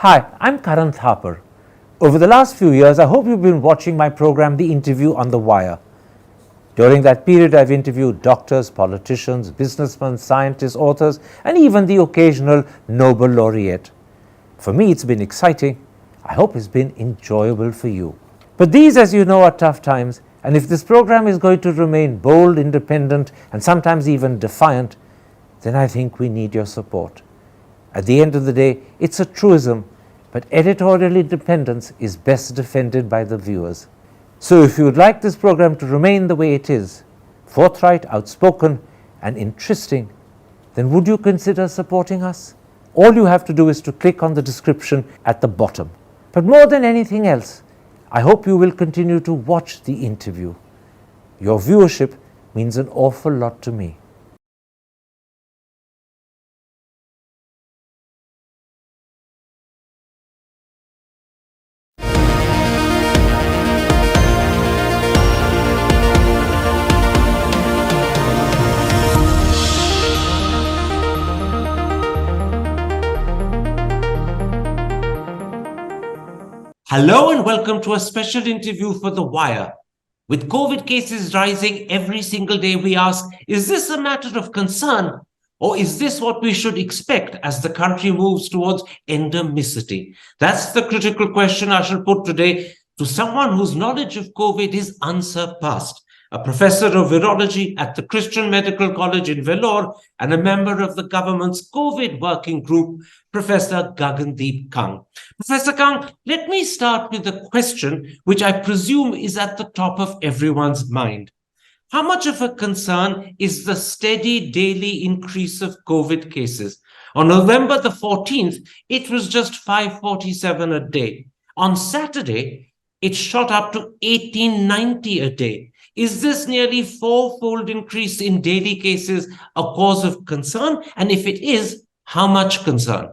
Hi, I'm Karan Thapar. Over the last few years, I hope you've been watching my program, The Interview on the Wire. During that period, I've interviewed doctors, politicians, businessmen, scientists, authors, and even the occasional Nobel laureate. For me, it's been exciting. I hope it's been enjoyable for you. But these, as you know, are tough times, and if this program is going to remain bold, independent, and sometimes even defiant, then I think we need your support. At the end of the day, it's a truism, but editorial independence is best defended by the viewers. So if you would like this program to remain the way it is, forthright, outspoken, and interesting, then would you consider supporting us? All you have to do is to click on the description at the bottom. But more than anything else, I hope you will continue to watch the interview. Your viewership means an awful lot to me. Hello and welcome to a special interview for The Wire. With COVID cases rising every single day, we ask, is this a matter of concern? Or is this what we should expect as the country moves towards endemicity? That's the critical question I shall put today to someone whose knowledge of COVID is unsurpassed. A professor of virology at the Christian Medical College in Vellore and a member of the government's COVID working group, Professor Gagandeep Kang. Professor Kang, let me start with a question which I presume is at the top of everyone's mind. How much of a concern is the steady daily increase of COVID cases? On November the 14th, it was just 547 a day. On Saturday, it shot up to 1890 a day. Is this nearly four-fold increase in daily cases a cause of concern? And if it is, how much concern?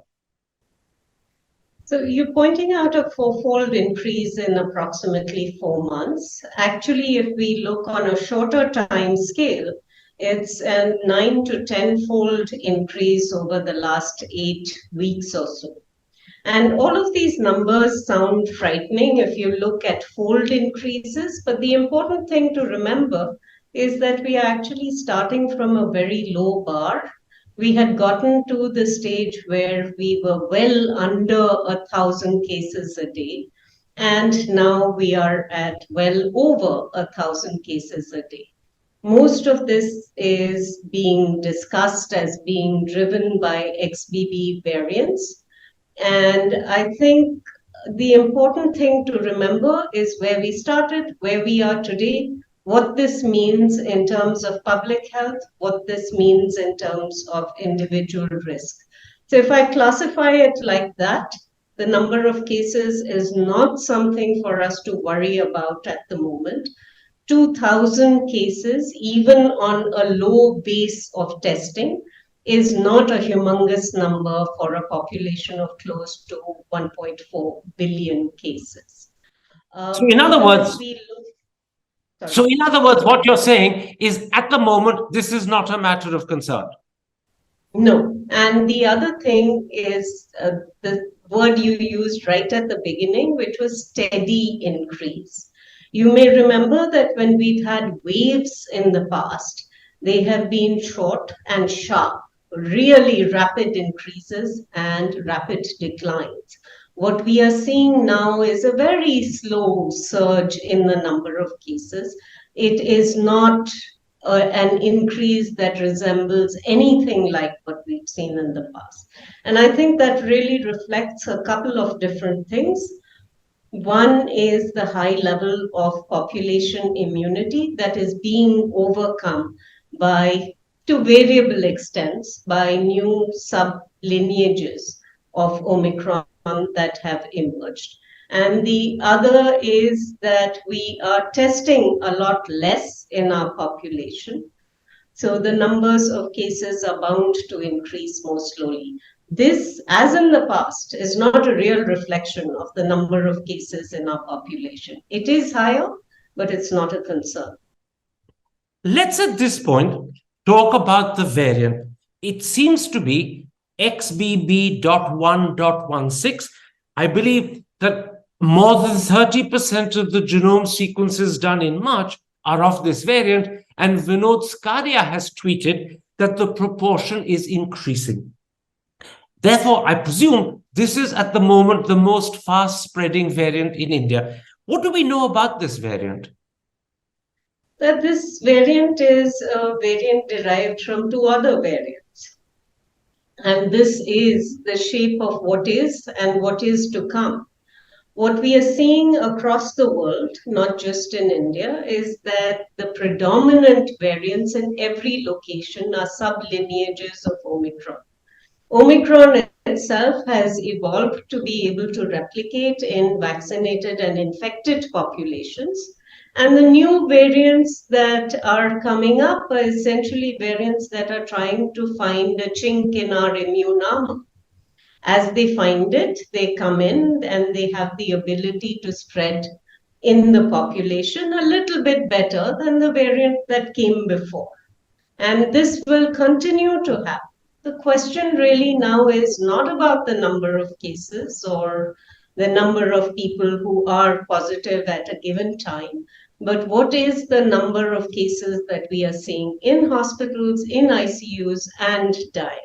So you're pointing out a four-fold increase in approximately 4 months. Actually, if we look on a shorter time scale, it's a 9 to 10-fold increase over the last 8 weeks or so. And all of these numbers sound frightening if you look at fold increases, but the important thing to remember is that we are actually starting from a very low bar. We had gotten to the stage where we were well under 1,000 cases a day, and now we are at well over 1,000 cases a day. Most of this is being discussed as being driven by XBB variants. And I think the important thing to remember is where we started, where we are today, what this means in terms of public health, what this means in terms of individual risk. So if I classify it like that, the number of cases is not something for us to worry about at the moment. 2,000 cases, even on a low base of testing, is not a humongous number for a population of close to 1.4 billion cases. So in other words, what you're saying is at the moment, this is not a matter of concern. No. And the other thing is the word you used right at the beginning, which was steady increase. You may remember that when we've had waves in the past, they have been short and sharp, really rapid increases and rapid declines. What we are seeing now is a very slow surge in the number of cases. It is not an increase that resembles anything like what we've seen in the past. And I think that really reflects a couple of different things. One is the high level of population immunity that is being overcome by, to variable extents, by new sub-lineages of Omicron that have emerged. And the other is that we are testing a lot less in our population. So the numbers of cases are bound to increase more slowly. This, as in the past, is not a real reflection of the number of cases in our population. It is higher, but it's not a concern. Let's at this point talk about the variant. It seems to be XBB.1.16, I believe that more than 30% of the genome sequences done in March are of this variant, and Vinod Skaria has tweeted that the proportion is increasing. Therefore, I presume this is at the moment the most fast-spreading variant in India. What do we know about this variant? That this variant is a variant derived from two other variants. And this is the shape of what is and what is to come. What we are seeing across the world, not just in India, is that the predominant variants in every location are sublineages of Omicron. Omicron itself has evolved to be able to replicate in vaccinated and infected populations. And the new variants that are coming up are essentially variants that are trying to find a chink in our immune armor. As they find it, they come in and they have the ability to spread in the population a little bit better than the variant that came before. And this will continue to happen. The question really now is not about the number of cases or the number of people who are positive at a given time, but what is the number of cases that we are seeing in hospitals, in ICUs, and dying.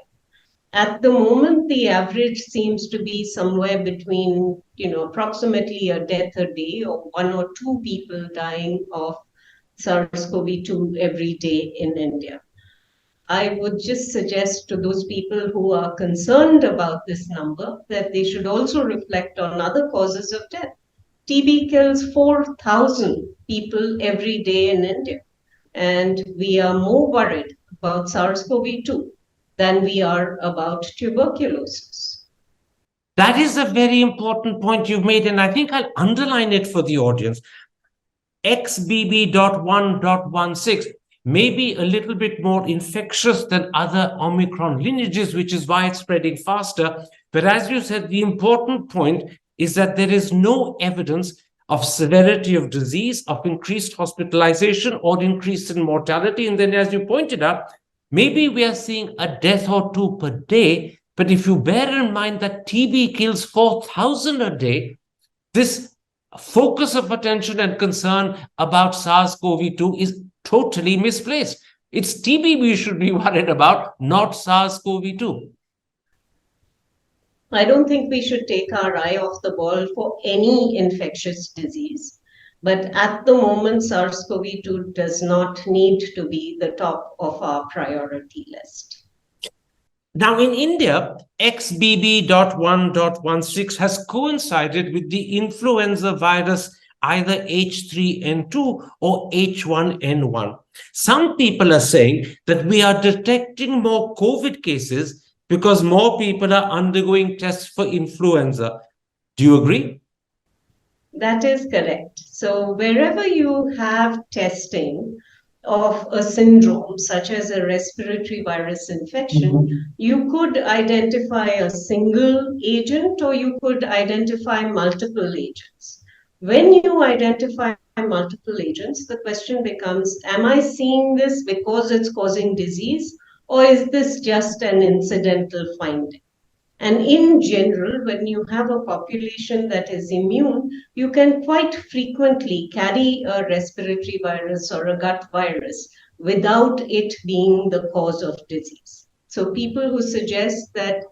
At the moment, the average seems to be somewhere between, approximately a death a day or one or two people dying of SARS-CoV-2 every day in India. I would just suggest to those people who are concerned about this number that they should also reflect on other causes of death. TB kills 4,000 people every day in India, and we are more worried about SARS-CoV-2 than we are about tuberculosis. That is a very important point you've made, and I think I'll underline it for the audience. XBB.1.16 may be a little bit more infectious than other Omicron lineages, which is why it's spreading faster. But as you said, the important point is that there is no evidence of severity of disease, of increased hospitalization, or increase in mortality. And then, as you pointed out, maybe we are seeing a death or two per day. But if you bear in mind that TB kills 4,000 a day, this focus of attention and concern about SARS-CoV-2 is totally misplaced. It's TB we should be worried about, not SARS-CoV-2. I don't think we should take our eye off the ball for any infectious disease. But at the moment, SARS-CoV-2 does not need to be the top of our priority list. Now, in India, XBB.1.16 has coincided with the influenza virus, either H3N2 or H1N1. Some people are saying that we are detecting more COVID cases because more people are undergoing tests for influenza. Do you agree? That is correct. So wherever you have testing of a syndrome, such as a respiratory virus infection, you could identify a single agent or you could identify multiple agents. When you identify multiple agents, the question becomes, am I seeing this because it's causing disease, or is this just an incidental finding? And in general, when you have a population that is immune, you can quite frequently carry a respiratory virus or a gut virus without it being the cause of disease. So people who suggest that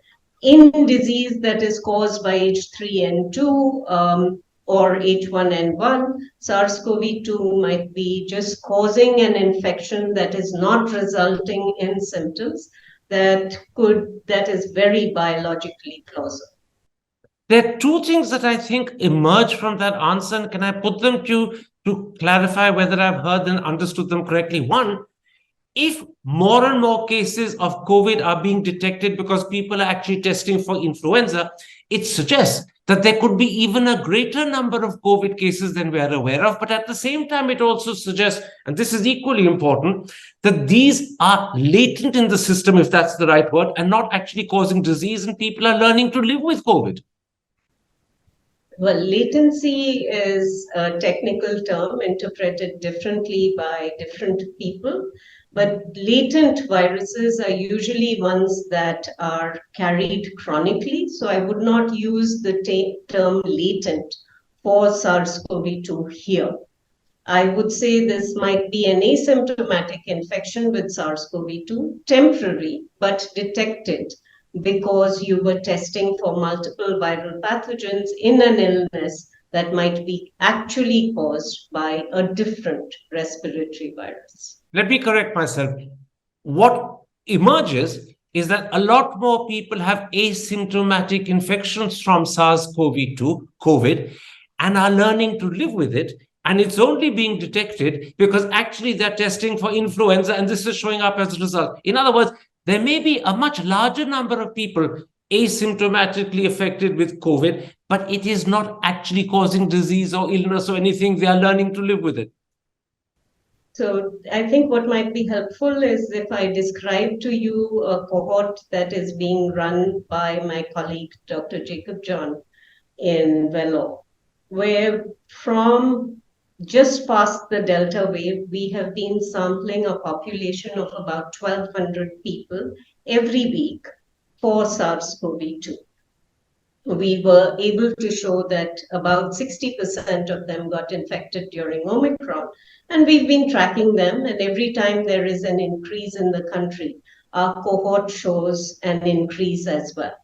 in disease that is caused by H3N2 or H1N1, SARS-CoV-2 might be just causing an infection that is not resulting in symptoms, that is very biologically plausible. There are two things that I think emerge from that answer, and can I put them to clarify whether I've heard and understood them correctly? One, if more and more cases of COVID are being detected because people are actually testing for influenza, it suggests that there could be even a greater number of COVID cases than we are aware of. But at the same time, it also suggests, and this is equally important, that these are latent in the system, if that's the right word, and not actually causing disease, and people are learning to live with COVID. Well, latency is a technical term interpreted differently by different people. But latent viruses are usually ones that are carried chronically. So I would not use the term latent for SARS-CoV-2 here. I would say this might be an asymptomatic infection with SARS-CoV-2, temporary, but detected because you were testing for multiple viral pathogens in an illness that might be actually caused by a different respiratory virus. Let me correct myself. What emerges is that a lot more people have asymptomatic infections from SARS-CoV-2, COVID, and are learning to live with it. And it's only being detected because actually they're testing for influenza, and this is showing up as a result. In other words, there may be a much larger number of people asymptomatically affected with COVID, but it is not actually causing disease or illness or anything. They are learning to live with it. So I think what might be helpful is if I describe to you a cohort that is being run by my colleague, Dr. Jacob John in Vellore, where from just past the Delta wave, we have been sampling a population of about 1,200 people every week for SARS-CoV-2. We were able to show that about 60% of them got infected during Omicron. And we've been tracking them, and every time there is an increase in the country, our cohort shows an increase as well.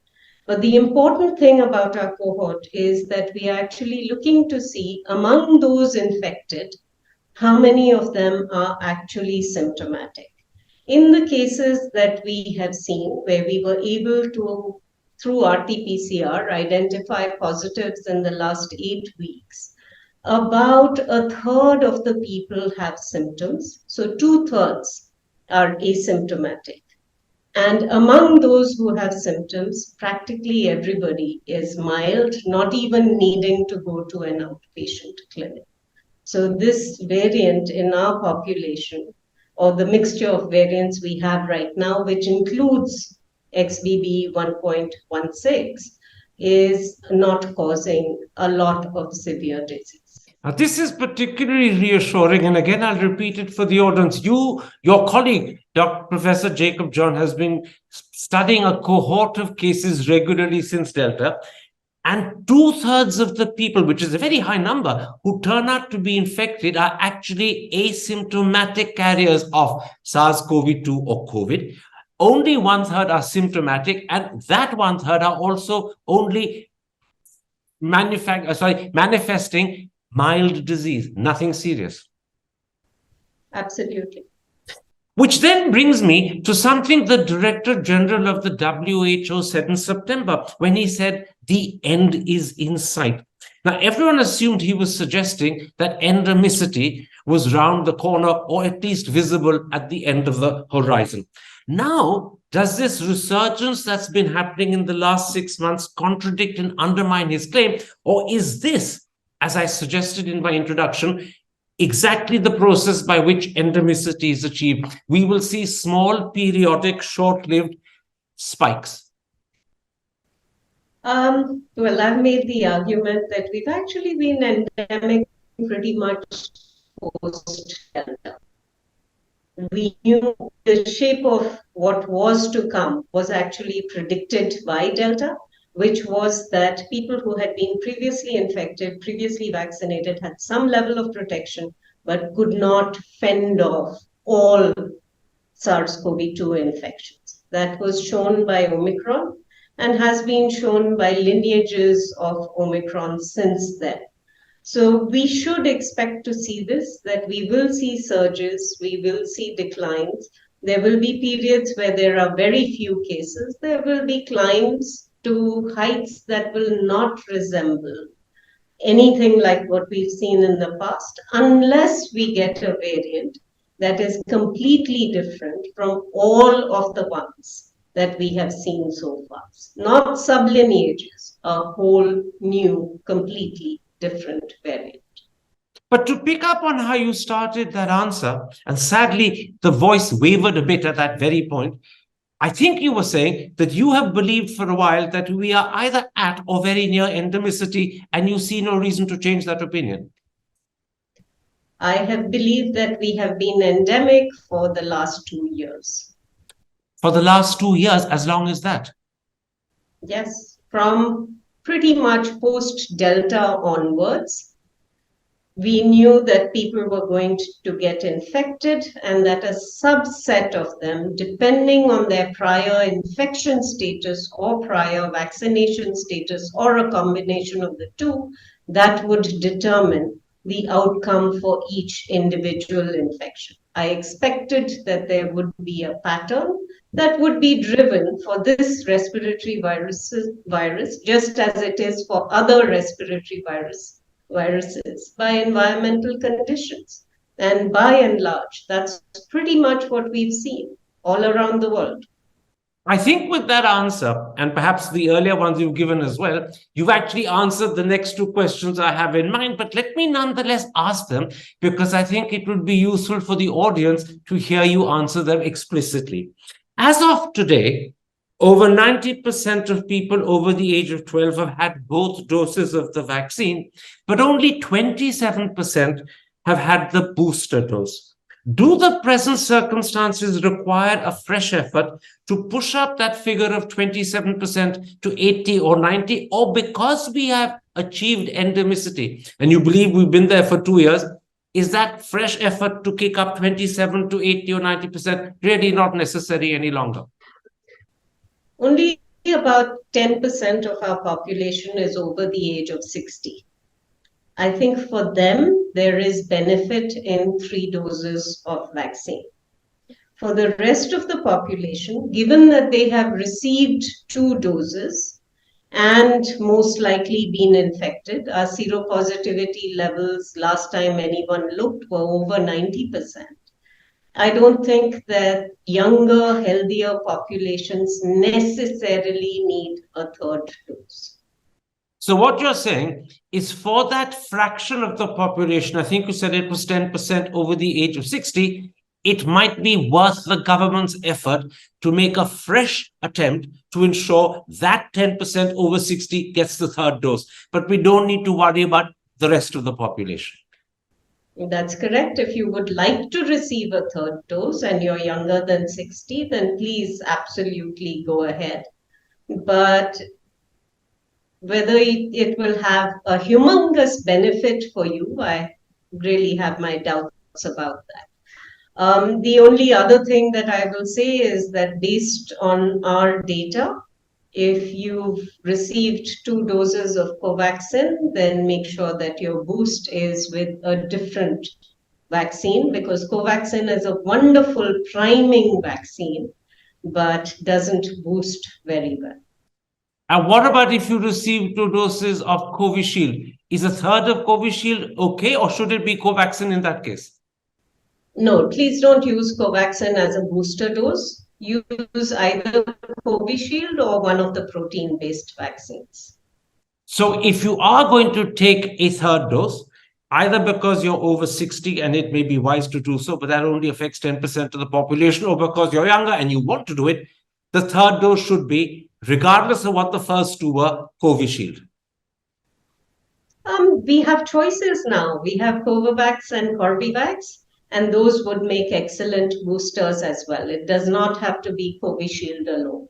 But the important thing about our cohort is that we are actually looking to see among those infected, how many of them are actually symptomatic. In the cases that we have seen, where we were able to through RT-PCR, identify positives in the last 8 weeks, about a third of the people have symptoms. So 2/3 are asymptomatic. And among those who have symptoms, practically everybody is mild, not even needing to go to an outpatient clinic. So this variant in our population, or the mixture of variants we have right now, which includes XBB 1.16, is not causing a lot of severe disease. Now, this is particularly reassuring, and again, I'll repeat it for the audience. Your colleague, Professor Jacob John, has been studying a cohort of cases regularly since Delta, and 2/3 of the people, which is a very high number, who turn out to be infected are actually asymptomatic carriers of SARS-CoV-2 or COVID. Only 1/3 are symptomatic, and that 1/3 are also only manifesting mild disease, nothing serious. Absolutely. Which then brings me to something the Director General of the WHO said in September when he said, the end is in sight. Now, everyone assumed he was suggesting that endemicity was round the corner or at least visible at the end of the horizon. Now, does this resurgence that's been happening in the last 6 months contradict and undermine his claim? Or is this, as I suggested in my introduction, exactly the process by which endemicity is achieved? We will see small, periodic, short-lived spikes. Well, I've made the argument that we've actually been endemic pretty much post-Delta. We knew the shape of what was to come was actually predicted by Delta, which was that people who had been previously infected, previously vaccinated, had some level of protection, but could not fend off all SARS-CoV-2 infections. That was shown by Omicron and has been shown by lineages of Omicron since then. So we should expect to see this, that we will see surges, we will see declines. There will be periods where there are very few cases. There will be climbs to heights that will not resemble anything like what we've seen in the past, unless we get a variant that is completely different from all of the ones that we have seen so far. Not sublineages, a whole new, completely different variant. But to pick up on how you started that answer, and sadly the voice wavered a bit at that very point, I think you were saying that you have believed for a while that we are either at or very near endemicity, and you see no reason to change that opinion. I have believed that we have been endemic for the last 2 years. For the last 2 years, as long as that? Yes, from pretty much post-Delta onwards, we knew that people were going to get infected and that a subset of them, depending on their prior infection status or prior vaccination status or a combination of the two, that would determine the outcome for each individual infection. I expected that there would be a pattern that would be driven for this respiratory virus, just as it is for other respiratory viruses by environmental conditions. And by and large, that's pretty much what we've seen all around the world. I think with that answer, and perhaps the earlier ones you've given as well, you've actually answered the next two questions I have in mind. But let me nonetheless ask them, because I think it would be useful for the audience to hear you answer them explicitly. As of today, over 90% of people over the age of 12 have had both doses of the vaccine, but only 27% have had the booster dose. Do the present circumstances require a fresh effort to push up that figure of 27% to 80 or 90, or because we have achieved endemicity and you believe we've been there for 2 years, is that fresh effort to kick up 27 to 80 or 90% really not necessary any longer? Only about 10% of our population is over the age of 60. I think for them, there is benefit in 3 doses of vaccine. For the rest of the population, given that they have received 2 doses and most likely been infected, our seropositivity levels last time anyone looked were over 90%. I don't think that younger, healthier populations necessarily need a third dose. So what you're saying is for that fraction of the population, I think you said it was 10% over the age of 60, it might be worth the government's effort to make a fresh attempt to ensure that 10% over 60 gets the third dose. But we don't need to worry about the rest of the population. That's correct. If you would like to receive a third dose and you're younger than 60, then please absolutely go ahead. But whether it will have a humongous benefit for you, I really have my doubts about that. The only other thing that I will say is that based on our data, if you've received 2 doses of Covaxin, then make sure that your boost is with a different vaccine, because Covaxin is a wonderful priming vaccine, but doesn't boost very well. And what about if you receive 2 doses of Covishield? Is a third of Covishield okay, or should it be Covaxin in that case? No, please don't use Covaxin as a booster dose. Use either Covishield or one of the protein-based vaccines. So if you are going to take a third dose, either because you're over 60 and it may be wise to do so, but that only affects 10% of the population, or because you're younger and you want to do it, the third dose should be, regardless of what the first two were, Covishield. We have choices now. We have Covovax and Corbevax, and those would make excellent boosters as well. It does not have to be Covishield alone.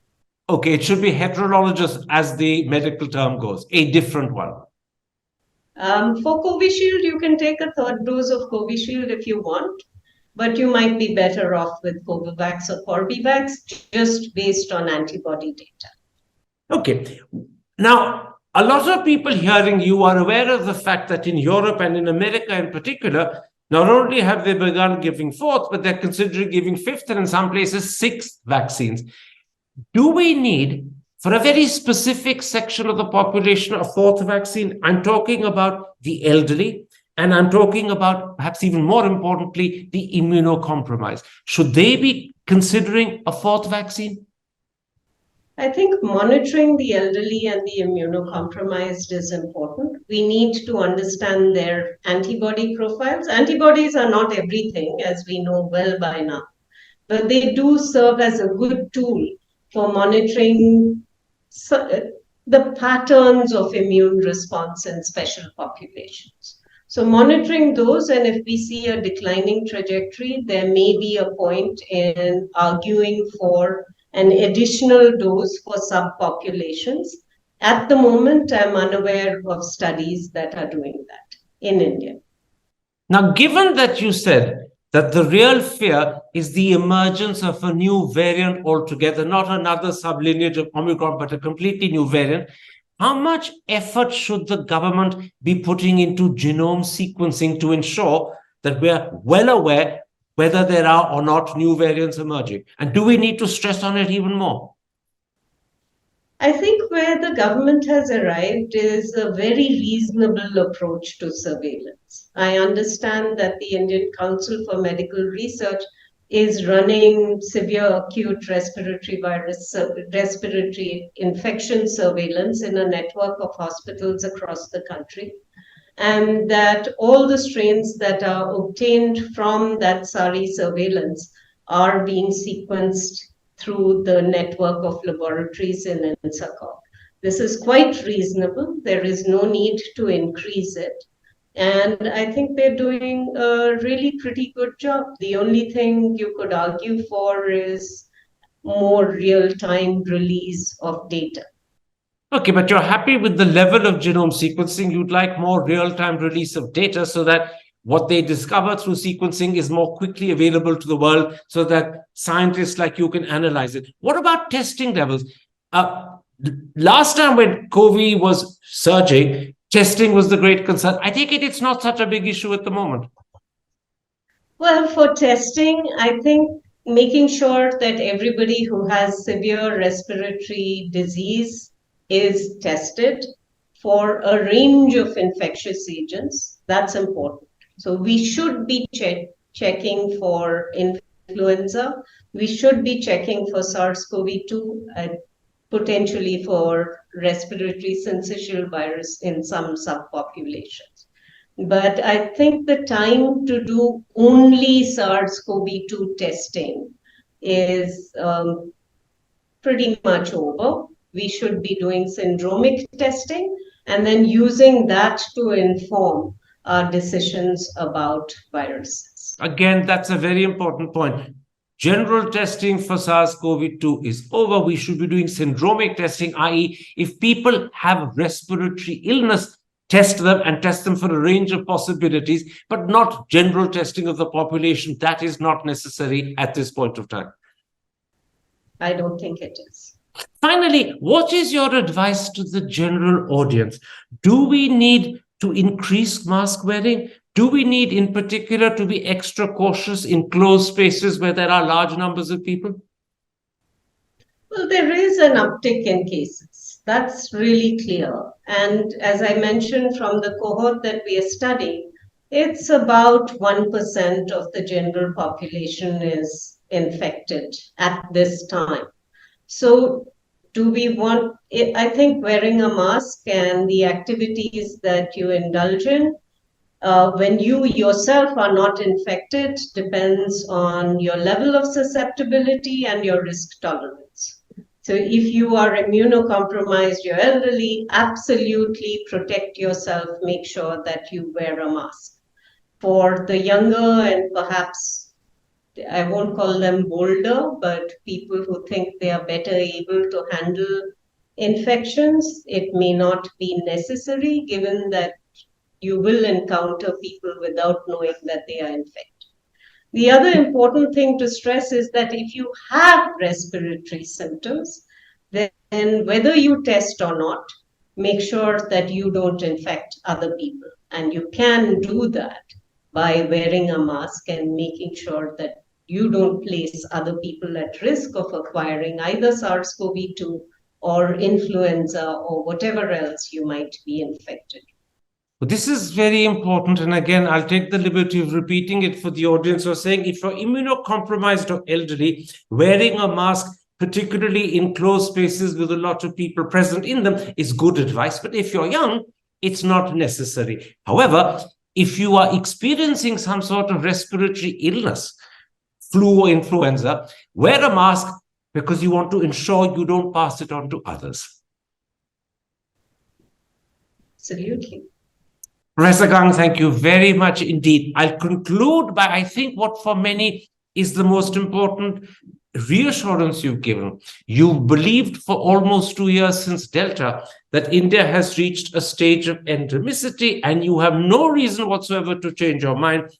Okay, it should be heterologous, as the medical term goes, a different one. For Covishield, you can take a third dose of Covishield if you want, but you might be better off with Covovax or Corbevax just based on antibody data. Okay. Now, a lot of people hearing you are aware of the fact that in Europe and in America in particular, not only have they begun giving fourth, but they're considering giving fifth and in some places sixth vaccines. Do we need, for a very specific section of the population, a fourth vaccine? I'm talking about the elderly, and I'm talking about, perhaps even more importantly, the immunocompromised. Should they be considering a fourth vaccine? I think monitoring the elderly and the immunocompromised is important. We need to understand their antibody profiles. Antibodies are not everything, as we know well by now, but they do serve as a good tool for monitoring the patterns of immune response in special populations. So monitoring those, and if we see a declining trajectory, there may be a point in arguing for an additional dose for subpopulations. At the moment, I'm unaware of studies that are doing that in India. Now, given that you said that the real fear is the emergence of a new variant altogether, not another sublineage of Omicron, but a completely new variant, how much effort should the government be putting into genome sequencing to ensure that we're well aware whether there are or not new variants emerging? And do we need to stress on it even more? I think where the government has arrived is a very reasonable approach to surveillance. I understand that the Indian Council for Medical Research is running severe acute respiratory infection surveillance in a network of hospitals across the country, and that all the strains that are obtained from that SARI surveillance are being sequenced through the network of laboratories in NSACOG. This is quite reasonable. There is no need to increase it. And I think they're doing a really pretty good job. The only thing you could argue for is more real-time release of data. Okay, but you're happy with the level of genome sequencing. You'd like more real-time release of data so that what they discover through sequencing is more quickly available to the world so that scientists like you can analyze it. What about testing levels? Last time when COVID was surging, testing was the great concern. I take it it's not such a big issue at the moment. Well, for testing, I think making sure that everybody who has severe respiratory disease is tested for a range of infectious agents, that's important. So we should be checking for influenza. We should be checking for SARS-CoV-2 and potentially for respiratory syncytial virus in some subpopulations. But I think the time to do only SARS-CoV-2 testing is pretty much over. We should be doing syndromic testing and then using that to inform our decisions about viruses. Again, that's a very important point. General testing for SARS-CoV-2 is over. We should be doing syndromic testing, i.e., if people have respiratory illness, test them and test them for a range of possibilities, but not general testing of the population. That is not necessary at this point of time. I don't think it is. Finally, what is your advice to the general audience? Do we need to increase mask wearing? Do we need, in particular, to be extra cautious in closed spaces where there are large numbers of people? Well, there is an uptick in cases. That's really clear. And as I mentioned from the cohort that we are studying, it's about 1% of the general population is infected at this time. So do we want, I think wearing a mask and the activities that you indulge in when you yourself are not infected depends on your level of susceptibility and your risk tolerance. So if you are immunocompromised, you're elderly, absolutely protect yourself, make sure that you wear a mask. For the younger and perhaps I won't call them bolder, but people who think they are better able to handle infections, it may not be necessary given that you will encounter people without knowing that they are infected. The other important thing to stress is that if you have respiratory symptoms, then whether you test or not, make sure that you don't infect other people. And you can do that by wearing a mask and making sure that you don't place other people at risk of acquiring either SARS-CoV-2 or influenza or whatever else you might be infected. This is very important. And again, I'll take the liberty of repeating it for the audience who are saying if you're immunocompromised or elderly, wearing a mask, particularly in closed spaces with a lot of people present in them, is good advice. But if you're young, it's not necessary. However, if you are experiencing some sort of respiratory illness, flu or influenza, wear a mask because you want to ensure you don't pass it on to others. Absolutely. Professor Kang, thank you very much indeed. I'll conclude by, I think, what for many is the most important reassurance you've given. You believed for almost 2 years since Delta that India has reached a stage of endemicity, and you have no reason whatsoever to change your mind.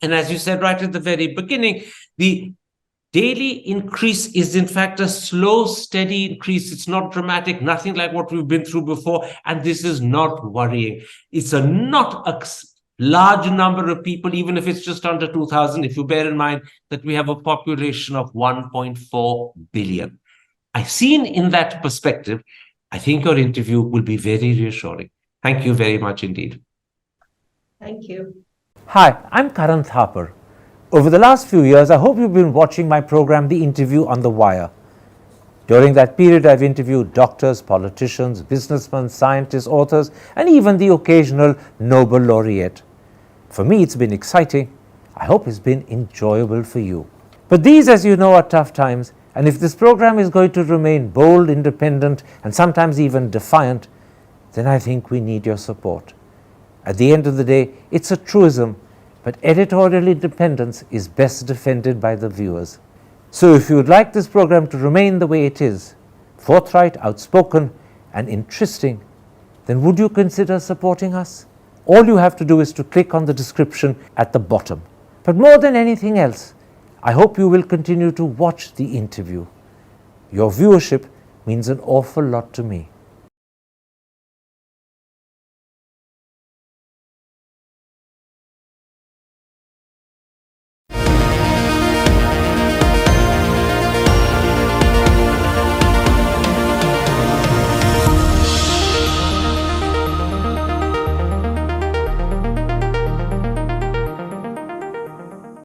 And as you said right at the very beginning, the daily increase is in fact a slow, steady increase. It's not dramatic, nothing like what we've been through before. And this is not worrying. It's not a large number of people, even if it's just under 2,000, if you bear in mind that we have a population of 1.4 billion. I've seen in that perspective, I think your interview will be very reassuring. Thank you very much indeed. Thank you. Hi, I'm Karan Thapar. Over the last few years, I hope you've been watching my program, The Interview on the Wire. During that period, I've interviewed doctors, politicians, businessmen, scientists, authors, and even the occasional Nobel laureate. For me, it's been exciting. I hope it's been enjoyable for you. But these, as you know, are tough times, and if this program is going to remain bold, independent, and sometimes even defiant, then I think we need your support. At the end of the day, it's a truism, but editorial independence is best defended by the viewers. So if you would like this program to remain the way it is, forthright, outspoken, and interesting, then would you consider supporting us? All you have to do is to click on the description at the bottom. But more than anything else, I hope you will continue to watch the interview. Your viewership means an awful lot to me.